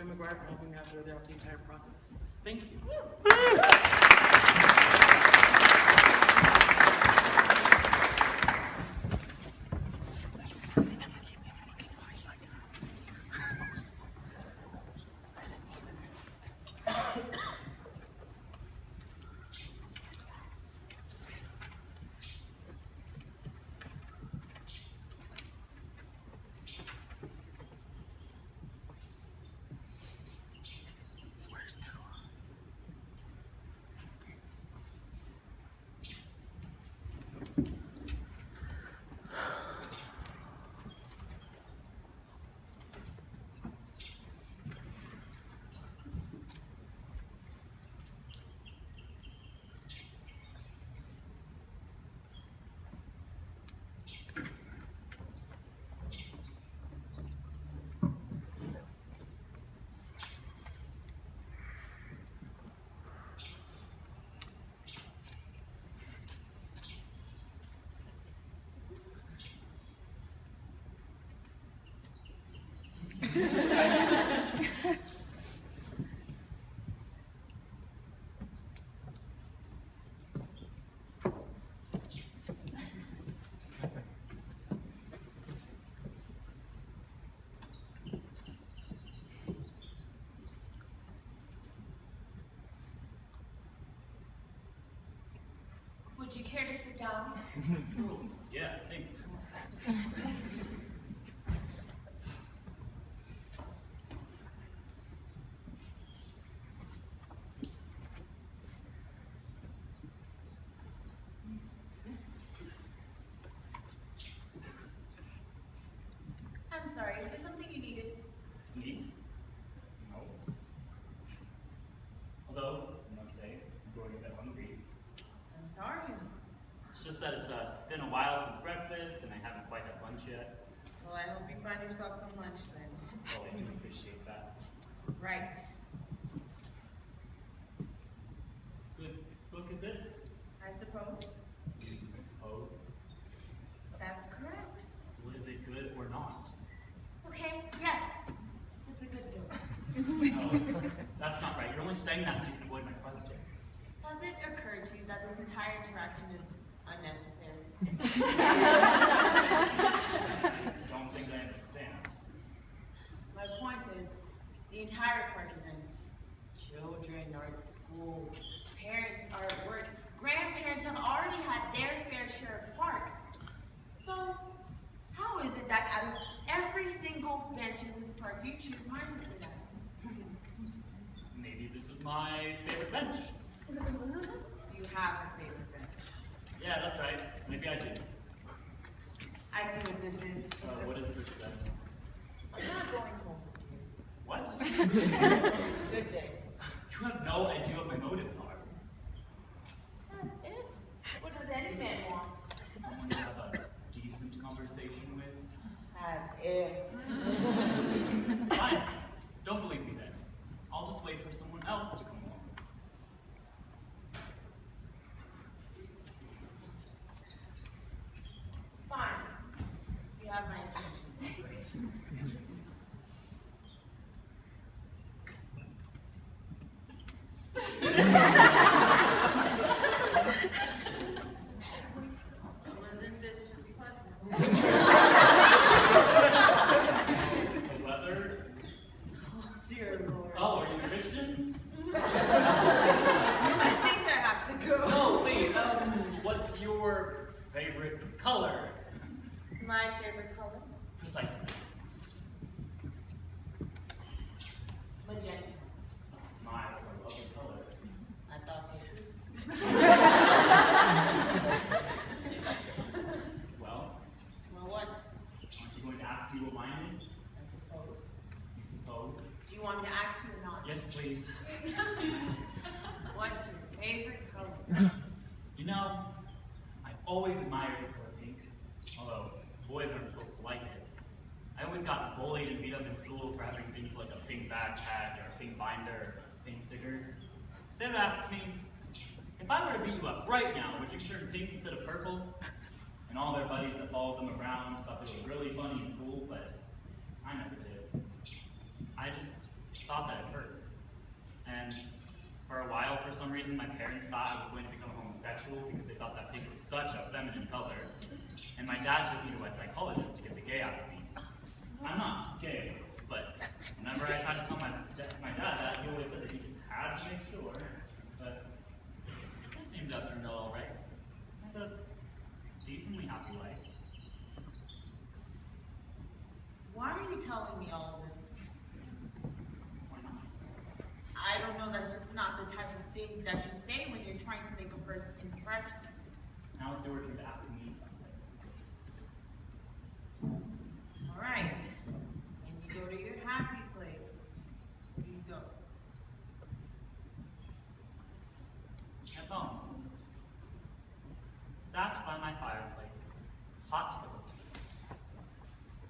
Dr. McGuire for helping me out throughout the entire process. Thank you. Would you care to sit down? Yeah, thanks. I'm sorry, is there something you needed? Me? No. Although, I must say, I'm growing a bit hungry. I'm sorry. It's just that it's been a while since breakfast, and I haven't quite had lunch yet. Well, I hope you find yourself some lunch then. Oh, I do appreciate that. Right. Good book, is it? I suppose. I suppose. That's correct. Well, is it good or not? Okay, yes. It's a good book. No, that's not right. You're only saying that so you can avoid my question. Does it occur to you that this entire interaction is unnecessary? Don't think I understand. My point is, the entire park is empty. Children are at school, parents are at work, grandparents have already had their fair share of parks. So, how is it that out of every single bench in this park, you choose mine to sit at? Maybe this is my favorite bench. You have a favorite bench. Yeah, that's right. Maybe I do. I see what this is. What is this then? I'm not going home with you. What? Good day. You have no idea what my motives are. As if. What does any man want? Someone to have a decent conversation with. As if. Fine. Don't believe me then. I'll just wait for someone else to come along. Fine. You have my attention. Great. Wasn't this just pleasant? The weather? Oh, dear Lord. Oh, are you Christian? I think I have to go. No, wait. What's your favorite color? My favorite color? Precisely. Magenta. My, that's a lovely color. I thought so too. Well, Well, what? aren't you going to ask me what mine is? I suppose. You suppose? Do you want me to ask you or not? Yes, please. What's your favorite color? You know, I've always admired the color pink, although boys aren't supposed to like it. I always got bullied and beat up in school for having things like a pink backpack or a pink binder or pink stickers. They'd ask me, if I were to beat you up right now, would you turn pink instead of purple? And all their buddies that followed them around thought they were really funny and cool, but I never did. I just thought that it hurt. And for a while, for some reason, my parents thought I was going to become homosexual because they thought that pink was such a feminine color. And my dad took me to a psychologist to get the gay out of me. I'm not gay, but whenever I tried to tell my dad that, he always said that he just had to make sure. But it seemed to have turned out all right. I had a decently happy life. Why are you telling me all of this? Why not? I don't know, that's just not the type of thing that you say when you're trying to make a first impression. Now it's your turn to ask me something. All right. And you go to your happy place. Where do you go? At home. Sat by my fireplace, hot cup of tea.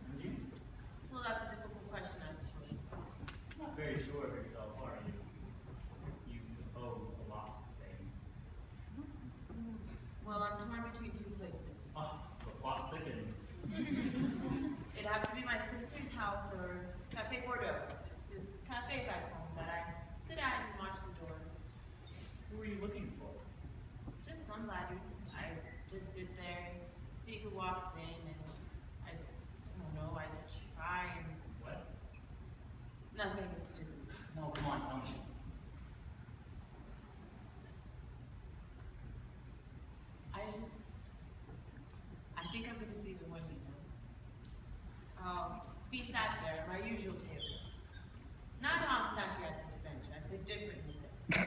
And you? Well, that's a difficult question, I suppose. Not very sure of yourself, are you? You suppose a lot of things. Well, I'm torn between two places. Oh, so the plot thickens. It'd have to be my sister's house or Cafe Bordeaux. It's this cafe back home that I sit at and watch the door. Who are you looking for? Just somebody. I just sit there, see who walks in, and I don't know, I try and What? nothing is stupid. No, come on, tell me. I think I'm gonna see the one you know. Be sat there at my usual table. Not how I'm sat here at this bench, I sit differently there.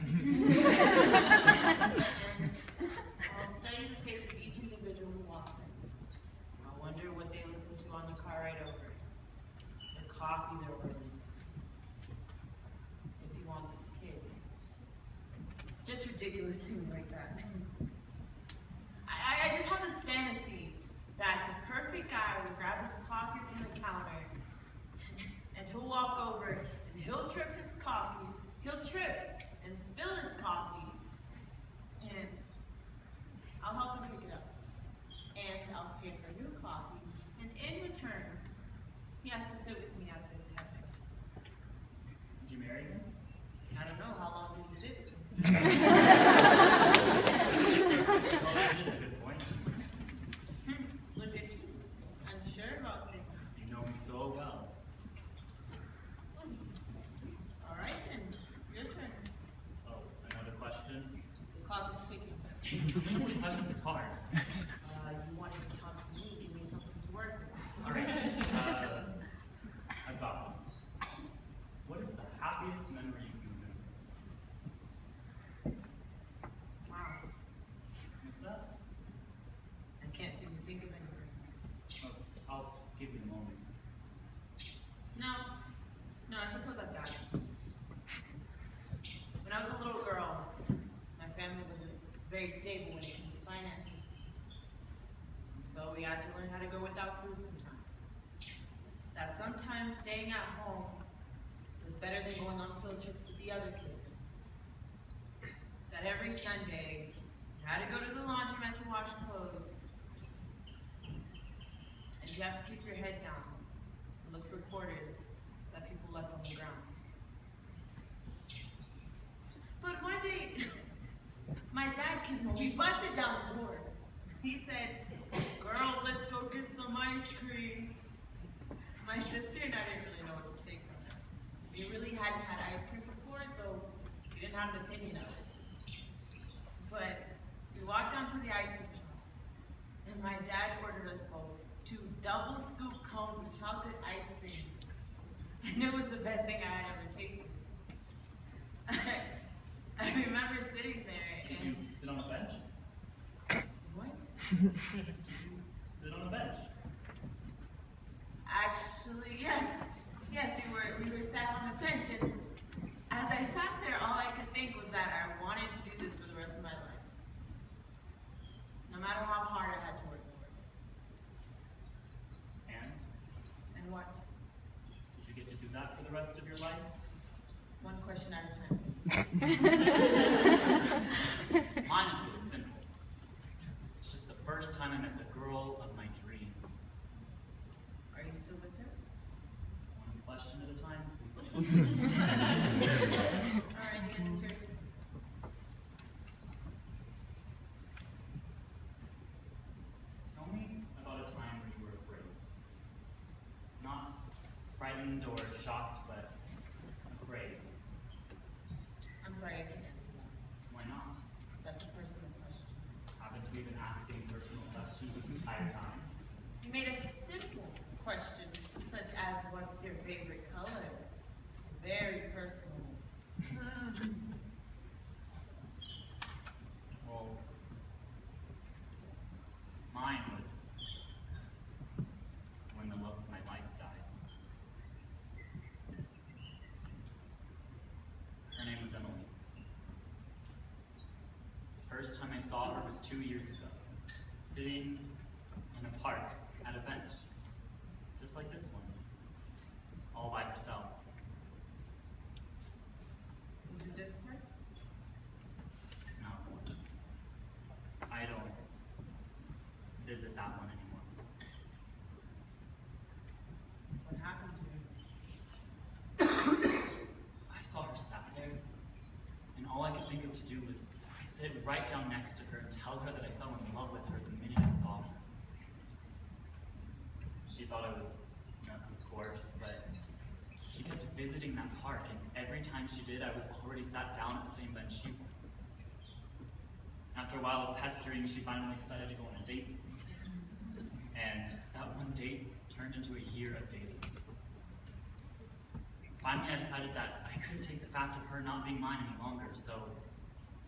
And I'll study the face of each individual who walks in. I'll wonder what they listen to on the car ride over. The coffee they're ordering. If he wants kids. Just ridiculous things like that. I just have this fantasy that the perfect guy will grab his coffee from the counter and he'll walk over and he'll trip his coffee, he'll trip and spill his coffee, and I'll help him pick it up. And I'll pay for new coffee, and in return, he has to sit with me at this cafe. Did you marry him? I don't know, how long did he sit with me? Well, that is a good point. Look at you, unsure about things. You know me so well. All right then, your turn. Oh, another question? The clock is ticking. Questions is hard. You wanted to talk to me, give me something to work with. All right. I've got one. What is the happiest memory you remember? Wow, What's that? I can't seem to think of anything. Oh, I'll give you a moment. No, I suppose I've got it. When I was a little girl, my family wasn't very stable when it came to finances. And so we had to learn how to go without food sometimes. That sometimes staying at home was better than going on field trips with the other kids. That every Sunday, you had to go to the laundromat to wash clothes. And you have to keep your head down and look for quarters that people left on the ground. But one day, my dad came home, he busted down the door. He said, "Girls, let's go get some ice cream." My sister and I didn't really know what to take from that. We really hadn't had ice cream before, so we didn't have an opinion of it. But we walked down to the ice cream shop, and my dad ordered us both 2 double scoop cones of chocolate ice cream. And it was the best thing I had ever tasted. I remember sitting there Did and... you sit on a bench? What? Did you sit on a bench? Actually, yes. Yes, we were sat on a bench, and as I sat there, all I could think was that I wanted to do this for the rest of my life. No matter how hard I had to work for it. And what? Did you get to do that for the rest of your life? One question at a time. Mine is really simple. It's just the first time I met the girl of my dreams. Are you still with her? One question at a time. first time I saw her was 2 years ago, sitting in a park at a bench, just like this one, all by herself. Was it this part? No, I don't visit that one anymore. What happened to him? I saw her sat there, and all I could think of to do was sit right down next to her and tell her that I fell in love with her the minute I saw her. She thought I was nuts, of course, but she kept visiting that park, and every time she did, I was already sat down at the same bench she was. After a while of pestering, she finally decided to go on a date with me. And that one date turned into a year of dating. Finally, I decided that I couldn't take the fact of her not being mine any longer, so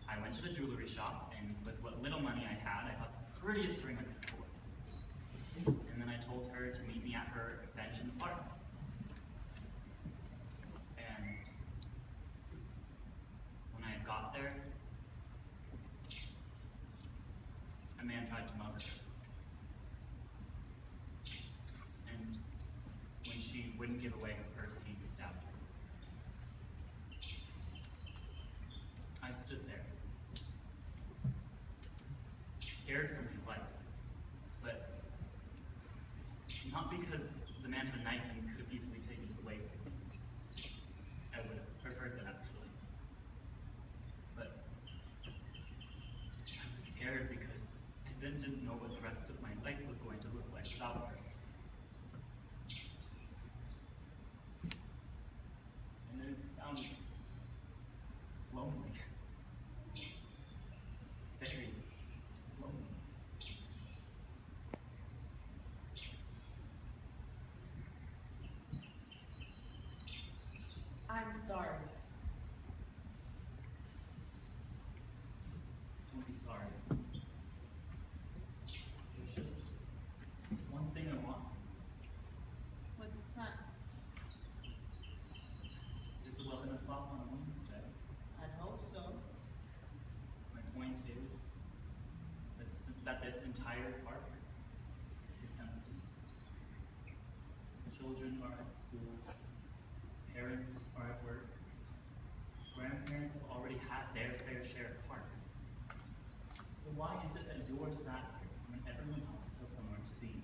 I went to the jewelry shop, and with what little money I had, I bought the prettiest ring I could afford. And then I told her to meet me at her bench in the park. And when I got there, a man tried to mug her. And when she wouldn't give away her purse, he stabbed her. I stood there, scared for my life, but not because the man had a knife and could have easily taken it away from me. I would have preferred that, actually. But I was scared because I then didn't know what the rest of my life was going to look like without her. And I found it lonely. Very lonely. I'm sorry. Don't be sorry. There's just one thing I want. What's that? It's 11 o'clock on a Wednesday. I hope so. My point is that this entire park is empty. Children are at school. Parents are at work. Grandparents have already had their fair share of parks. So why is it that you're sat here when everyone else has somewhere to be?